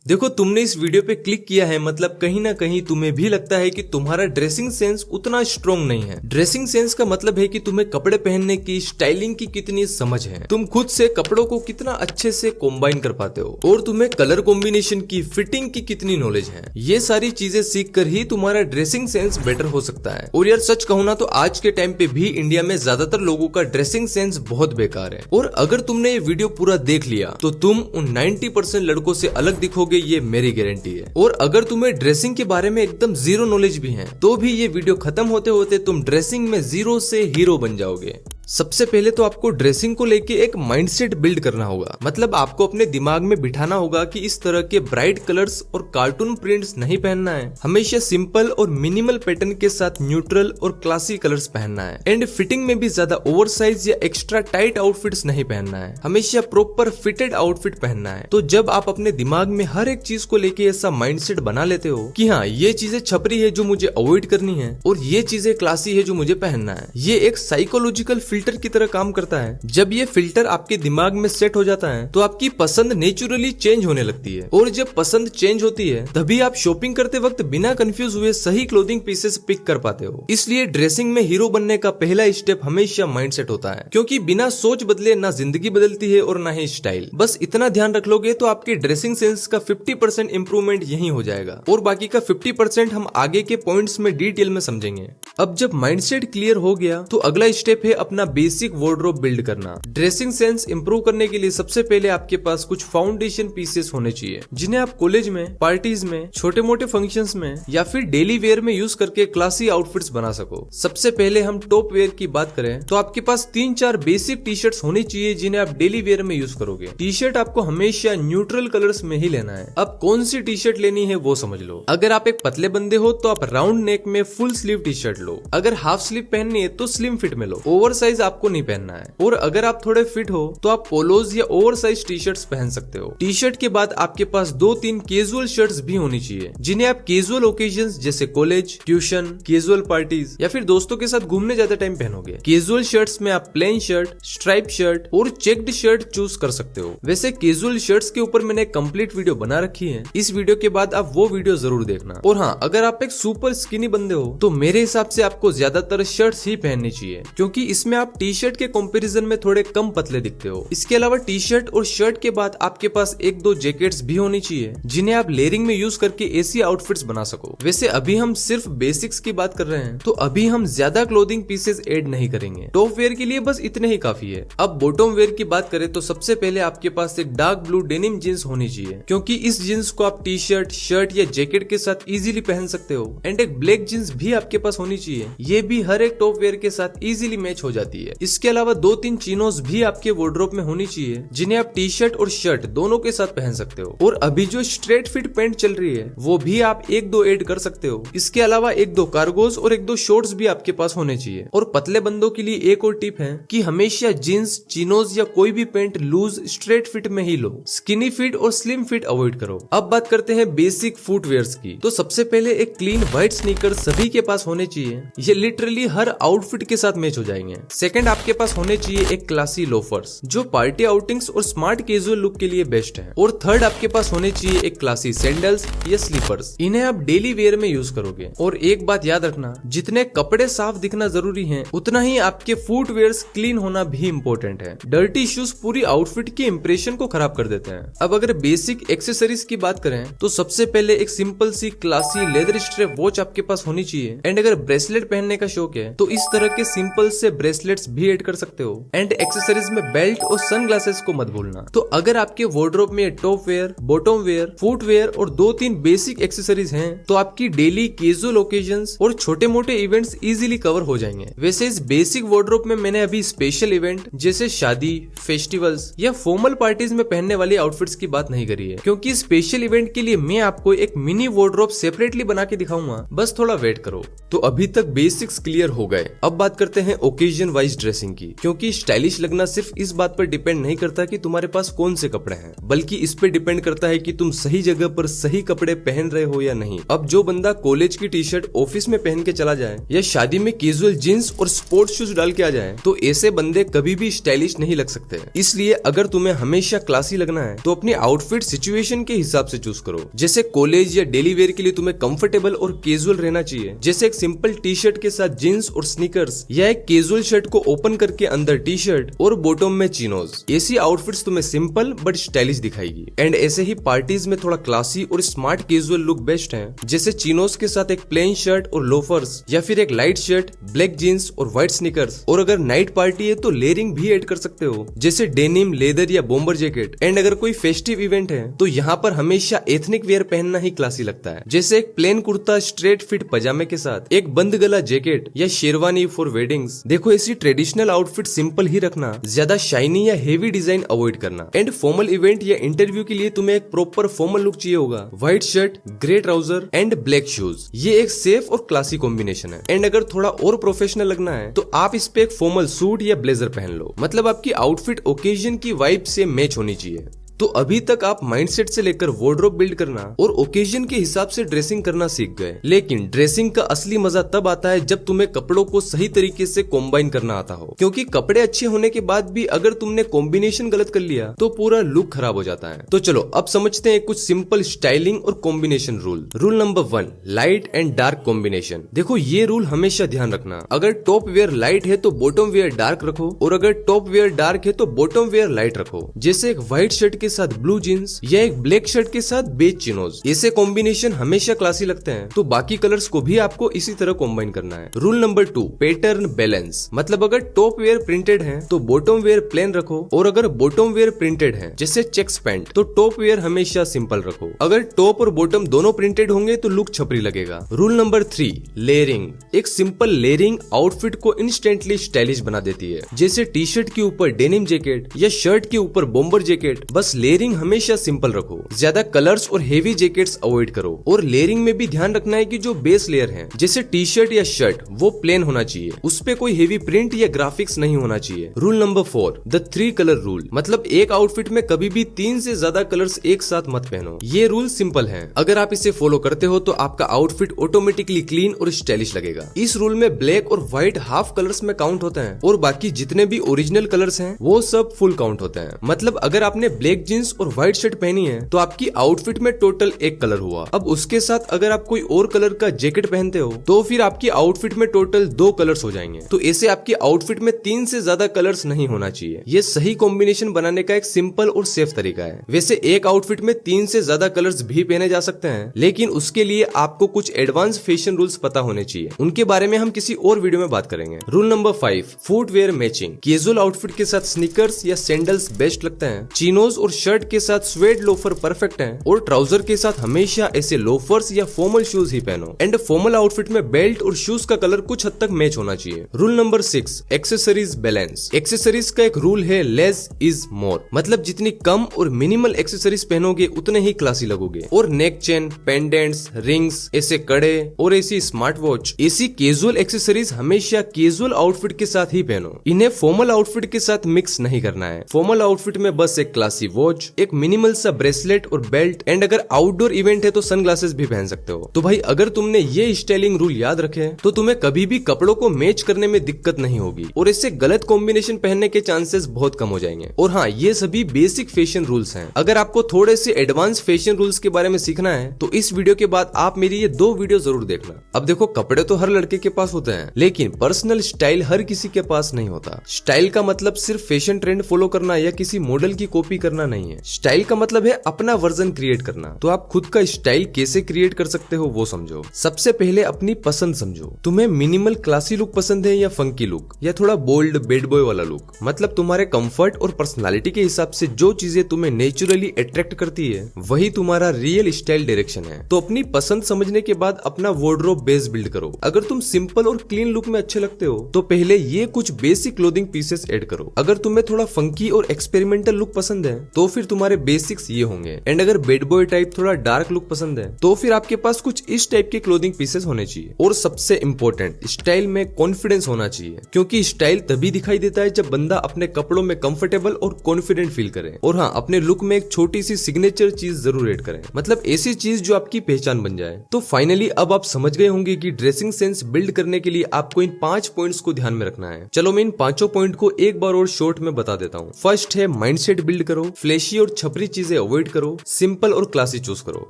देखो, तुमने इस वीडियो पे क्लिक किया है मतलब कहीं ना कहीं तुम्हें भी लगता है कि तुम्हारा ड्रेसिंग सेंस उतना स्ट्रॉन्ग नहीं है। ड्रेसिंग सेंस का मतलब है कि तुम्हें कपड़े पहनने की, स्टाइलिंग की कितनी समझ है, तुम खुद से कपड़ों को कितना अच्छे से कॉम्बाइन कर पाते हो और तुम्हें कलर कॉम्बिनेशन की, फिटिंग की कितनी नॉलेज है। ये सारी चीजें सीख कर ही तुम्हारा ड्रेसिंग सेंस बेटर हो सकता है। और यार सच कहूँ ना तो आज के टाइम पे भी इंडिया में ज्यादातर लोगों का ड्रेसिंग सेंस बहुत बेकार है। और अगर तुमने ये वीडियो पूरा देख लिया तो तुम उन 90% लड़कों से अलग दिखोगे, ये मेरी गारंटी है। और अगर तुम्हें ड्रेसिंग के बारे में एकदम जीरो नॉलेज भी है तो भी ये वीडियो खत्म होते होते तुम ड्रेसिंग में जीरो से हीरो बन जाओगे। सबसे पहले तो आपको ड्रेसिंग को लेके एक माइंडसेट बिल्ड करना होगा। मतलब आपको अपने दिमाग में बिठाना होगा कि इस तरह के ब्राइट कलर्स और कार्टून प्रिंट्स नहीं पहनना है। हमेशा सिंपल और मिनिमल पैटर्न के साथ न्यूट्रल और क्लासी कलर्स पहनना है। एंड फिटिंग में भी ज्यादा ओवरसाइज या एक्स्ट्रा टाइट आउटफिट्स नहीं पहनना है। हमेशा प्रॉपर फिटेड आउटफिट पहनना है। तो जब आप अपने दिमाग में हर एक चीज को लेके ऐसा माइंडसेट बना लेते हो कि हाँ, ये चीजें छपरी है जो मुझे अवॉइड करनी है और ये चीजें क्लासी है जो मुझे पहनना है, ये एक साइकोलॉजिकल फिल्टर की तरह काम करता है। जब ये फिल्टर आपके दिमाग में सेट हो जाता है तो आपकी पसंद नेचुरली चेंज होने लगती है। और जब पसंद चेंज होती है तभी आप शॉपिंग करते वक्त बिना कंफ्यूज हुए सही क्लोथिंग पीसेस पिक कर पाते हो। इसलिए ड्रेसिंग में हीरो बनने का पहला स्टेप हमेशा माइंडसेट होता है, क्योंकि बिना सोच बदले ना जिंदगी बदलती है और ना ही स्टाइल। बस इतना ध्यान रख लोगे तो आपके ड्रेसिंग सेंस का 50% इंप्रूवमेंट यही हो जाएगा और बाकी का 50% हम आगे के पॉइंट्स में डिटेल में समझेंगे। अब जब माइंडसेट क्लियर हो गया तो अगला स्टेप है अपना बेसिक वार्डरोब बिल्ड करना। ड्रेसिंग सेंस इंप्रूव करने के लिए सबसे पहले आपके पास कुछ फाउंडेशन पीसेस होने चाहिए जिन्हें आप कॉलेज में, पार्टीज में, छोटे मोटे फंक्शंस में या फिर डेली वेयर में यूज करके क्लासी आउटफिट्स बना सको। सबसे पहले हम टॉप वेयर की बात करें तो आपके पास 3-4 बेसिक टी शर्ट्स होनी चाहिए जिन्हें आप डेली वेयर में यूज करोगे। टी शर्ट आपको हमेशा न्यूट्रल कलर्स में ही लेना है। अब कौन सी टी शर्ट लेनी है वो समझ लो। अगर आप एक पतले बंदे हो तो आप राउंड नेक में फुल स्लीव टी शर्ट लो। अगर हाफ स्लीव पहननी है तो स्लिम फिट में लो। ओवर साइज आपको नहीं पहनना है। और अगर आप थोड़े फिट हो तो आप पोलोज या ओवर साइज टी शर्ट्स पहन सकते हो। टी शर्ट के बाद आपके पास 2-3 कैजुअल शर्ट्स भी होनी चाहिए जिन्हें आप कैजुअल ओकेजन्स जैसे कॉलेज, ट्यूशन, कैजुअल पार्टीज या फिर दोस्तों के साथ घूमने ज्यादा टाइम पहनोगे। कैजुअल शर्ट्स में आप प्लेन शर्ट, स्ट्राइप शर्ट और चेक्ड शर्ट चूज कर सकते हो। वैसे कैजुअल शर्ट्स के ऊपर मैंने एक कंप्लीट वीडियो बना रखी है, इस वीडियो के बाद आप वो वीडियो जरूर देखना। और हाँ, अगर आप एक सुपर स्किनी बंदे हो तो मेरे हिसाब से आपको ज्यादातर शर्ट्स ही पहननी चाहिए, क्योंकि इसमें आप टी शर्ट के कंपैरिजन में थोड़े कम पतले दिखते हो। इसके अलावा टी शर्ट और शर्ट के बाद आपके पास 1-2 जैकेट्स भी होनी चाहिए जिन्हें आप लेयरिंग में यूज करके ऐसी आउटफिट्स बना सको। वैसे अभी हम सिर्फ बेसिक्स की बात कर रहे हैं तो अभी हम ज्यादा क्लोथिंग पीसेस ऐड नहीं करेंगे। टॉप वेयर के लिए बस इतने ही काफी है। अब बॉटम वेयर की बात करें तो सबसे पहले आपके पास एक डार्क ब्लू डेनिम जींस होनी चाहिए, क्योंकि इस जींस को आप टी शर्ट, शर्ट या जैकेट के साथ इजीली पहन सकते हो। एंड एक ब्लैक जींस भी आपके पास होनी चाहिए, ये भी हर एक टॉप वेयर के साथ इजीली मैच हो जाती है। इसके अलावा 2-3 चिनोज भी आपके वार्डरोब में होनी चाहिए जिन्हें आप टी शर्ट और शर्ट दोनों के साथ पहन सकते हो। और अभी जो स्ट्रेट फिट पैंट चल रही है वो भी आप 1-2 ऐड कर सकते हो। इसके अलावा 1-2 कार्गोज और 1-2 शॉर्ट्स भी आपके पास होने चाहिए। और पतले बंदों के लिए एक और टिप है कि हमेशा जींस, चिनोज या कोई भी पैंट लूज स्ट्रेट फिट में ही लो। स्किनी फिट और स्लिम फिट अवॉइड करो। अब बात करते हैं बेसिक फुटवेयर्स की। तो सबसे पहले एक क्लीन व्हाइट स्नीकर सभी के पास होने चाहिए, ये लिटरली हर आउटफिट के साथ मैच हो जाएंगे। सेकंड, आपके पास होने चाहिए एक क्लासी लोफर्स जो पार्टी आउटिंग्स और स्मार्ट कैजुअल लुक के लिए बेस्ट है। और थर्ड, आपके पास होने चाहिए एक क्लासी सैंडल्स या स्लीपर्स, इन्हें आप डेली वेयर में यूज करोगे। और एक बात याद रखना, जितने कपड़े साफ दिखना जरूरी है उतना ही आपके फुटवेयर्स क्लीन होना भी इम्पोर्टेंट है। डर्टी शूज पूरी आउटफिट के इंप्रेशन को खराब कर देते हैं। अब अगर बेसिक एक्सेसरीज की बात करें तो सबसे पहले एक सिंपल सी क्लासी लेदर स्ट्रैप वॉच आपके पास होनी चाहिए। एंड अगर ब्रेसलेट पहनने का शौक है तो इस तरह के सिंपल से ब्रेसलेट्स भी ऐड कर सकते हो। एंड एक्सेसरीज में बेल्ट और सनग्लासेस को मत भूलना। तो अगर आपके वार्डरोब में top wear, bottom wear, footwear और 2-3 बेसिक एक्सेसरीज हैं तो आपकी डेली कैजुअल ओकेजन्स और छोटे मोटे इवेंट्स इजीली कवर हो जाएंगे। वैसे इस बेसिक वार्डरोब में मैंने अभी स्पेशल इवेंट जैसे शादी, फेस्टिवल्स या फॉर्मल पार्टीज में पहनने वाली आउटफिट्स की बात नहीं करी है, क्योंकि स्पेशल इवेंट के लिए मैं आपको एक मिनी वार्डरोब सेपरेटली बना के दिखाऊंगा, बस थोड़ा वेट करो। तो अभी तक बेसिक्स क्लियर हो गए। अब बात करते हैं ओकेजन वाइज ड्रेसिंग की, क्योंकि स्टाइलिश लगना सिर्फ इस बात पर डिपेंड नहीं करता कि तुम्हारे पास कौन से कपड़े हैं, बल्कि इस पे डिपेंड करता है कि तुम सही जगह पर सही कपड़े पहन रहे हो या नहीं। अब जो बंदा कॉलेज की टी शर्ट ऑफिस में पहन के चला जाए या शादी में कैजुअल जींस और स्पोर्ट्स शूज डाल के आ जाए, तो ऐसे बंदे कभी भी स्टाइलिश नहीं लग सकते। इसलिए अगर तुम्हें हमेशा क्लासी लगना है तो अपनी आउटफिट सिचुएशन के हिसाब से चूज करो। जैसे कॉलेज या डेली वेयर के लिए तुम्हें कंफर्टेबल और कैजुअल रहना चाहिए, जैसे एक सिंपल टी शर्ट के साथ जींस और स्नीकर्स, या एक कैजुअल शर्ट को ओपन करके अंदर टी शर्ट और बॉटम में चिनोज। ऐसी आउटफिट्स तुम्हें सिंपल बट स्टाइलिश दिखाएगी। एंड ऐसे ही पार्टीज में थोड़ा क्लासी और स्मार्ट कैजुअल लुक बेस्ट है, जैसे चिनोज के साथ एक प्लेन शर्ट और लोफर्स, या फिर एक लाइट शर्ट, ब्लैक जींस और व्हाइट स्नीकर्स। और अगर नाइट पार्टी है तो लेयरिंग भी ऐड कर सकते हो, जैसे डेनिम, लेदर या बॉम्बर जैकेट। एंड अगर कोई फेस्टिव इवेंट है तो यहाँ पर हमेशा एथनिक वेयर पहनना ही क्लासी लगता है, जैसे एक प्लेन कुर्ता स्ट्रेट फिट पजामे के साथ एक बंद गला जैकेट या शेरवानी फॉर वेडिंग्स। देखो, ऐसी ट्रेडिशनल आउटफिट सिंपल ही रखना, ज्यादा शाइनी या हेवी डिजाइन अवॉइड करना। एंड फॉर्मल इवेंट या इंटरव्यू के लिए तुम्हें एक प्रॉपर फॉर्मल लुक चाहिए होगा, white shirt, grey trouser and black shoes. ये एक सेफ और क्लासी कॉम्बिनेशन है। एंड अगर थोड़ा और प्रोफेशनल लगना है तो आप इस पे एक फॉर्मल सूट या ब्लेजर पहन लो, मतलब आपकी आउटफिट ओकेजन की वाइब से मैच होनी चाहिए। तो अभी तक आप माइंडसेट से लेकर वार्डरोब बिल्ड करना और ओकेजन के हिसाब से ड्रेसिंग करना सीख गए, लेकिन ड्रेसिंग का असली मजा तब आता है जब तुम्हें कपड़ों को सही तरीके से कॉम्बाइन करना आता हो, क्योंकि कपड़े अच्छे होने के बाद भी अगर तुमने कॉम्बिनेशन गलत कर लिया तो पूरा लुक खराब हो जाता है। तो चलो अब समझते हैं कुछ सिंपल स्टाइलिंग और combination rule. Rule number 1, light and dark combination. देखो, ये रूल हमेशा ध्यान रखना, अगर टॉप वेयर लाइट है तो बॉटम वेयर डार्क रखो, और अगर टॉप वेयर डार्क है तो बॉटम वेयर लाइट रखो। जैसे एक व्हाइट शर्ट के साथ ब्लू जींस या एक ब्लैक शर्ट के साथ बेज चिनोज। ऐसे कॉम्बिनेशन हमेशा क्लासी लगते हैं, तो बाकी कलर्स को भी आपको इसी तरह कॉम्बाइन करना है। Rule number 2, pattern balance. मतलब अगर टॉप वेयर प्रिंटेड है तो बॉटम वेयर प्लेन रखो, और अगर बॉटम वेयर प्रिंटेड है जैसे चेक्स पैंट तो टॉप वेयर हमेशा सिंपल रखो। अगर टॉप और बॉटम दोनों प्रिंटेड होंगे तो लुक छपरी लगेगा। Rule number 3, layering. एक सिंपल लेयरिंग आउटफिट को इंस्टेंटली स्टाइलिश बना देती है, जैसे टी शर्ट के ऊपर डेनिम जैकेट या शर्ट के ऊपर बॉम्बर जैकेट। बस लेयरिंग हमेशा सिंपल रखो, ज्यादा कलर्स और हेवी जैकेट्स अवॉइड करो। और लेयरिंग में भी ध्यान रखना है कि जो बेस लेयर है जैसे टी शर्ट या शर्ट वो प्लेन होना चाहिए, उस पे कोई हेवी प्रिंट या ग्राफिक्स नहीं होना चाहिए। Rule number 4, the 3 colour rule. मतलब एक आउटफिट में कभी भी 3 से ज्यादा कलर्स एक साथ मत पहनो। ये रूल सिंपल है, अगर आप इसे फॉलो करते हो तो आपका आउटफिट ऑटोमेटिकली क्लीन और स्टाइलिश लगेगा। इस रूल में ब्लैक और व्हाइट हाफ कलर्स में काउंट होते हैं, और बाकी जितने भी ओरिजिनल कलर्स हैं वो सब फुल काउंट होते हैं। मतलब अगर आपने ब्लैक जींस और व्हाइट शर्ट पहनी है तो आपकी आउटफिट में टोटल एक कलर हुआ। अब उसके साथ अगर आप कोई और कलर का जैकेट पहनते हो तो फिर आपकी आउटफिट में टोटल 2 कलर्स हो जाएंगे। तो ऐसे आपकी आउटफिट में 3 से ज्यादा कलर्स नहीं होना चाहिए। ये सही कॉम्बिनेशन बनाने का एक सिंपल और सेफ तरीका है। वैसे एक आउटफिट में 3 से ज्यादा कलर्स भी पहने जा सकते हैं, लेकिन उसके लिए आपको कुछ एडवांस फैशन रूल्स पता होने चाहिए। उनके बारे में हम किसी और वीडियो में बात करेंगे। Rule number 5, footwear matching. Casual outfit के साथ स्नीकर्स या सैंडल्स बेस्ट लगते हैं। चिनोज और शर्ट के साथ स्वेड लोफर परफेक्ट है, और ट्राउजर के साथ हमेशा ऐसे लोफर्स या फॉर्मल शूज ही पहनो। एंड फॉर्मल आउटफिट में बेल्ट और शूज का कलर कुछ हद तक मैच होना चाहिए। Rule number 6, accessories balance. Accessories का एक रूल है, लेस इज मोर। मतलब जितनी कम और मिनिमल एक्सेसरीज पहनोगे उतने ही क्लासी लगोगे। और नेक चेन, पेंडेंट्स, रिंग्स, ऐसे कड़े और ऐसी स्मार्ट वॉच, ऐसी कैजुअल एक्सेसरीज हमेशा कैजुअल आउटफिट के साथ ही पहनो। इन्हें फॉर्मल आउटफिट के साथ मिक्स नहीं करना है। फॉर्मल आउटफिट में बस एक क्लासी वॉच, एक मिनिमल सा ब्रेसलेट और बेल्ट, एंड अगर आउटडोर इवेंट है तो सनग्लासेस भी पहन सकते हो। तो भाई अगर तुमने ये स्टाइलिंग रूल याद रखे तो तुम्हें कभी भी कपड़ों को मैच करने में दिक्कत नहीं होगी, और इससे गलत कॉम्बिनेशन पहनने के चांसेस बहुत कम हो जाएंगे। और हाँ, ये सभी बेसिक फैशन रूल्स हैं। अगर आपको थोड़े से एडवांस फैशन रूल्स के बारे में सीखना है तो इस वीडियो के बाद आप मेरी ये 2 वीडियो जरूर देखना। अब देखो, कपड़े तो हर लड़के के पास होते हैं, लेकिन पर्सनल स्टाइल हर किसी के पास नहीं होता। स्टाइल का मतलब सिर्फ फैशन ट्रेंड फॉलो करना या किसी मॉडल की कॉपी करना नहीं है। स्टाइल का मतलब है अपना वर्जन क्रिएट करना। तो आप खुद का स्टाइल कैसे क्रिएट कर सकते हो वो समझो। सबसे पहले अपनी पसंद समझो। तुम्हें मिनिमल क्लासी लुक पसंद है या फंकी लुक, या थोड़ा बोल्ड बैड बॉय वाला लुक। मतलब तुम्हारे कंफर्ट और पर्सनालिटी के हिसाब से जो चीजें तुम्हें नेचुरली अट्रैक्ट करती है वही तुम्हारा रियल स्टाइल डायरेक्शन है। तो अपनी पसंद समझने के बाद अपना वार्डरोब बेस बिल्ड करो। अगर तुम सिंपल और क्लीन लुक में अच्छे लगते हो तो पहले ये कुछ बेसिक क्लोथिंग पीसेस ऐड करो। अगर तुम्हें थोड़ा फंकी और एक्सपेरिमेंटल लुक पसंद है तो फिर तुम्हारे बेसिक्स ये होंगे। एंड अगर बैड बॉय टाइप थोड़ा डार्क लुक पसंद है तो फिर आपके पास कुछ इस टाइप के क्लोथिंग पीसेस होने चाहिए। और सबसे इंपॉर्टेंट, स्टाइल में कॉन्फिडेंस होना चाहिए, क्योंकि स्टाइल तभी दिखाई देता है जब बंदा अपने कपड़ों में कंफर्टेबल और कॉन्फिडेंट फील करे। और हाँ, अपने लुक में एक छोटी सी सिग्नेचर चीज जरूर ऐड करें, मतलब ऐसी चीज जो आपकी पहचान बन जाए। तो फाइनली अब आप समझ गए होंगे कि ड्रेसिंग सेंस बिल्ड करने के लिए आपको इन 5 पॉइंट्स को ध्यान में रखना है। चलो मैं इन 5 पॉइंट को एक बार और शॉर्ट में बता देता हूँ। फर्स्ट है माइंडसेट बिल्ड करो, फ्लैशी और छपरी चीजें अवॉइड करो, सिंपल और क्लासी चूज करो।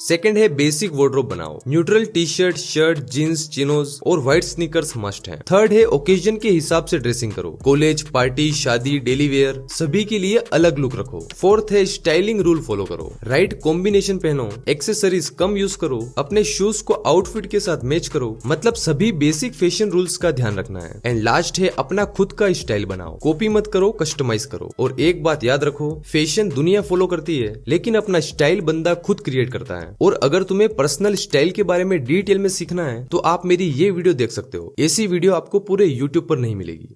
सेकंड है बेसिक वार्डरोब बनाओ, neutral T shirt, shirt, jeans, chinos और व्हाइट स्नीकर्स मस्ट है। थर्ड है ओकेजन के हिसाब से ड्रेसिंग करो, कॉलेज, पार्टी, शादी, डेली वेयर सभी के लिए अलग लुक रखो। फोर्थ है स्टाइलिंग रूल फॉलो करो, राइट कॉम्बिनेशन पहनो, एक्सेसरीज कम यूज करो, अपने शूज को आउटफिट के साथ मैच करो, मतलब सभी बेसिक फैशन रूल्स का ध्यान रखना है। एंड लास्ट है अपना खुद का स्टाइल बनाओ, कॉपी मत करो, कस्टमाइज करो। और एक बात याद रखो, फैशन दुनिया फॉलो करती है लेकिन अपना स्टाइल बंदा खुद क्रिएट करता है। और अगर तुम्हें पर्सनल स्टाइल के बारे में डिटेल में सीखना है तो आप मेरी ये वीडियो देख सकते हो, ऐसी वीडियो आपको पूरे YouTube पर नहीं मिलेगी।